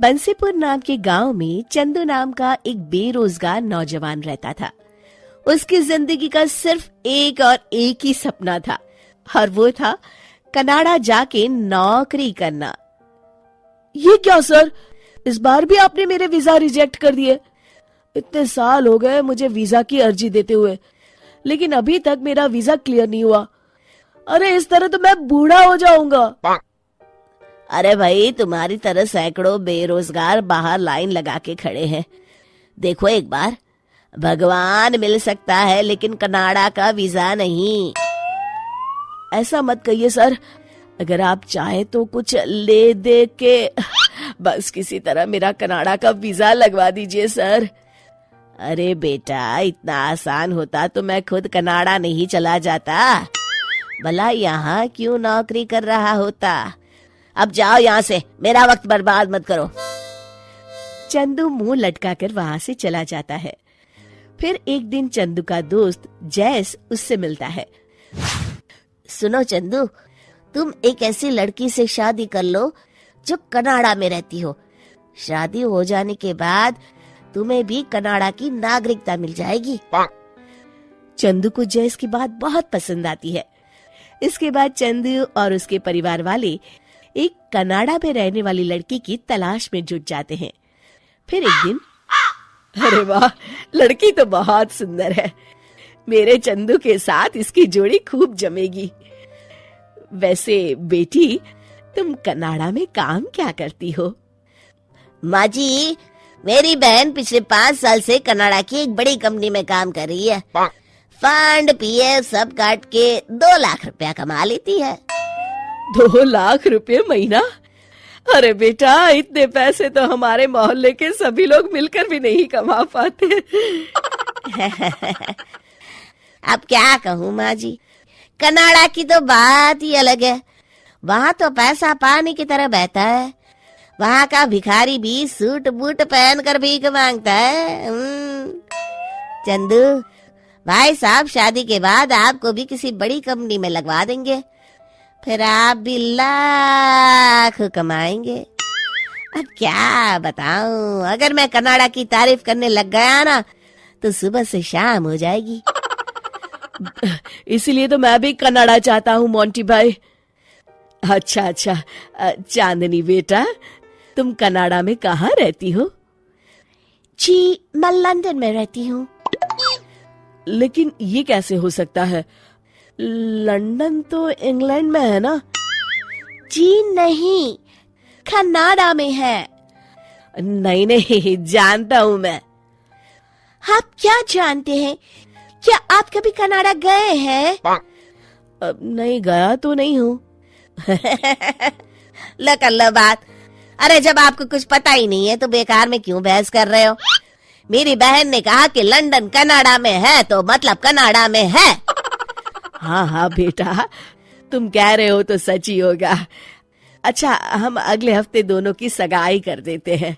बंसीपुर नाम के गांव में चंदू नाम का एक बेरोजगार नौजवान रहता था। उसकी जिंदगी का सिर्फ एक और एक ही सपना था और वो था कनाडा जाके नौकरी करना। ये क्या सर, इस बार भी आपने मेरे वीजा रिजेक्ट कर दिए? इतने साल हो गए मुझे वीजा की अर्जी देते हुए, लेकिन अभी तक मेरा वीजा क्लियर नहीं हुआ। अरे इस तरह तो मैं बूढ़ा हो जाऊंगा। अरे भाई, तुम्हारी तरह सैकड़ों बेरोजगार बाहर लाइन लगा के खड़े हैं। देखो एक बार, भगवान मिल सकता है लेकिन कनाडा का वीजा नहीं। ऐसा मत कहिए सर, अगर आप चाहे तो कुछ ले दे के बस किसी तरह मेरा कनाडा का वीजा लगवा दीजिए सर। अरे बेटा, इतना आसान होता तो मैं खुद कनाडा नहीं चला जाता, भला यहाँ क्यों नौकरी कर रहा होता। अब जाओ यहाँ से, मेरा वक्त बर्बाद मत करो। चंदू मुंह लटकाकर वहां से चला जाता है। फिर एक दिन चंदू का दोस्त जैस उससे मिलता है। सुनो चंदू, तुम एक ऐसी लड़की से शादी कर लो जो कनाडा में रहती हो। शादी हो जाने के बाद तुम्हें भी कनाडा की नागरिकता मिल जाएगी। चंदू को जैस की बात बहुत पसंद आती है। इसके बाद चंदू और उसके परिवार वाले एक कनाडा में रहने वाली लड़की की तलाश में जुट जाते हैं। फिर एक दिन, अरे वाह, लड़की तो बहुत सुंदर है, मेरे चंदू के साथ इसकी जोड़ी खूब जमेगी। वैसे बेटी, तुम कनाडा में काम क्या करती हो? माँ जी, मेरी बहन पिछले 5 साल से कनाडा की एक बड़ी कंपनी में काम कर रही है। फंड पीएफ सब काट के 2 लाख रुपया कमा लेती है। 2 लाख रुपए महीना? अरे बेटा, इतने पैसे तो हमारे मोहल्ले के सभी लोग मिलकर भी नहीं कमा पाते। अब क्या कहूँ माँ जी, कनाडा की तो बात ही अलग है। वहाँ तो पैसा पानी की तरह बहता है। वहाँ का भिखारी भी सूट बूट पहन कर भीख मांगता है। चंदू भाई साहब, शादी के बाद आपको भी किसी बड़ी कंपनी में लगवा देंगे, फिर आप भी लाख कमाएंगे। अब क्या बताऊं, अगर मैं कनाडा की तारीफ करने लग गया ना तो सुबह से शाम हो जाएगी। इसीलिए तो मैं भी कनाडा चाहता हूँ मोंटी भाई। अच्छा, चांदनी बेटा, तुम कनाडा में कहाँ रहती हो? जी, मैं लंदन में रहती हूँ। लेकिन ये कैसे हो सकता है? लंदन तो इंग्लैंड में है ना? जी नहीं, कनाडा में है। नहीं, जानता हूँ मैं। आप क्या जानते हैं? क्या आप कभी कनाडा गए हैं? नहीं, गया तो नहीं हूँ। लो कर लो बात। अरे जब आपको कुछ पता ही नहीं है तो बेकार में क्यों बहस कर रहे हो? मेरी बहन ने कहा कि लंदन कनाडा में है तो मतलब कनाडा में है। हाँ बेटा, तुम कह रहे हो तो सच ही होगा। अच्छा, हम अगले हफ्ते दोनों की सगाई कर देते हैं।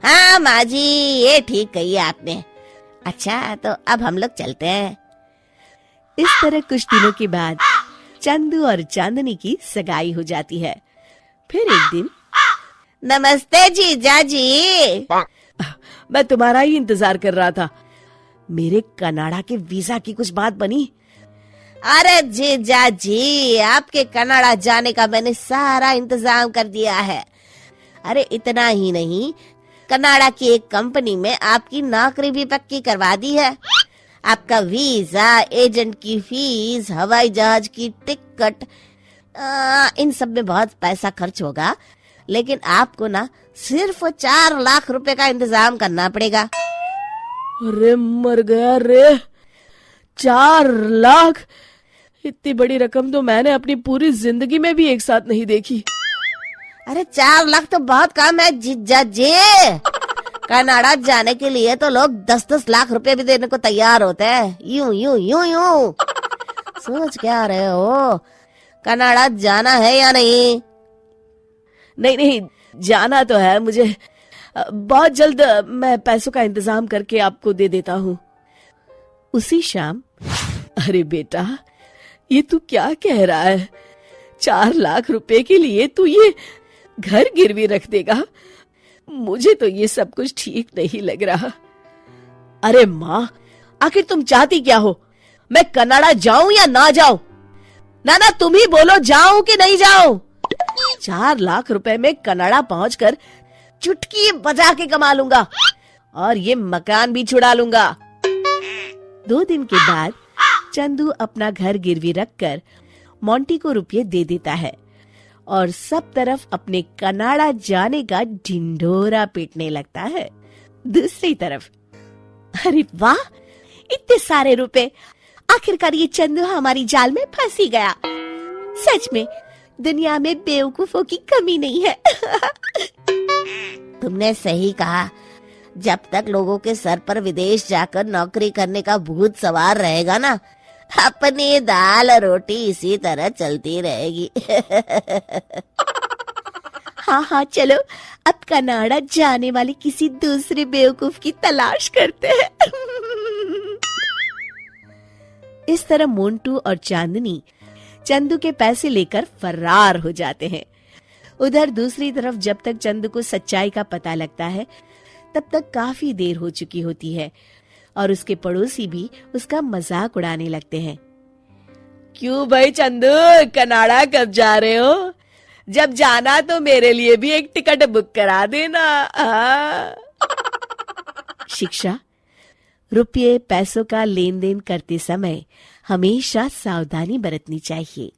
हाँ माँ जी, ये ठीक कही आपने। अच्छा, तो अब हम लोग चलते हैं। इस तरह कुछ दिनों के बाद चंदू और चांदनी की सगाई हो जाती है। फिर एक दिन, नमस्ते जीजा जी। मैं तुम्हारा ही इंतजार कर रहा था। मेरे कनाडा के वीजा की कुछ बात बनी? अरे जीजा जी, आपके कनाडा जाने का मैंने सारा इंतजाम कर दिया है। अरे इतना ही नहीं, कनाडा की एक कंपनी में आपकी नौकरी भी पक्की करवा दी है। आपका वीजा, एजेंट की फीस, हवाई जहाज की टिकट, इन सब में बहुत पैसा खर्च होगा, लेकिन आपको ना सिर्फ 4 लाख रुपए का इंतजाम करना पड़ेगा। अरे मर गया रे, 4 लाख! इतनी बड़ी रकम तो मैंने अपनी पूरी जिंदगी में भी एक साथ नहीं देखी। अरे 4 लाख तो बहुत कम है जीजा जी। कनाडा जाने के लिए तो लोग 10-10 लाख रुपए भी देने को तैयार होते हैं। यूं सोच क्या रहे हो? कनाडा जाना है या नहीं? नहीं, जाना तो है मुझे। बहुत जल्द मैं पैसों का इंतजाम करके आपको दे देता हूँ। उसी शाम, अरे बेटा, ये तू क्या कह रहा है? 4 लाख रुपए के लिए तू ये घर गिरवी रख देगा? मुझे तो ये सब कुछ ठीक नहीं लग रहा। अरे माँ, आखिर तुम चाहती क्या हो? मैं कनाडा जाऊं या ना जाऊं? ना तुम ही बोलो, जाऊं कि नहीं जाऊं? 4 लाख रुपए में कनाडा पहुंचकर चुटकी बजा के कमा लूंगा और ये मकान भी छुड़ा लूंगा। 2 दिन के बाद चंदू अपना घर गिरवी रखकर मोंटी को रुपये दे देता है और सब तरफ अपने कनाडा जाने का ढिंढोरा पीटने लगता है। दूसरी तरफ, अरे वाह, इतने सारे रुपए! आखिरकार ये चंदू हमारी जाल में फंस ही गया। सच में दुनिया में बेवकूफों की कमी नहीं है। तुमने सही कहा, जब तक लोगों के सर पर विदेश जाकर नौकरी करने का भूत सवार रहेगा ना, अपनी दाल और रोटी इसी तरह चलती रहेगी। हाँ, चलो अब कनाडा जाने वाले किसी दूसरे बेवकूफ की तलाश करते हैं। इस तरह मोंटू और चांदनी चंदू के पैसे लेकर फरार हो जाते हैं। उधर दूसरी तरफ जब तक चंदू को सच्चाई का पता लगता है, तब तक काफी देर हो चुकी होती है और उसके पड़ोसी भी उसका मजाक उड़ाने लगते हैं। क्यों भाई चंदू, कनाडा कब जा रहे हो? जब जाना तो मेरे लिए भी एक टिकट बुक करा देना। शिक्षा: रुपये पैसों का लेन देन करते समय हमेशा सावधानी बरतनी चाहिए।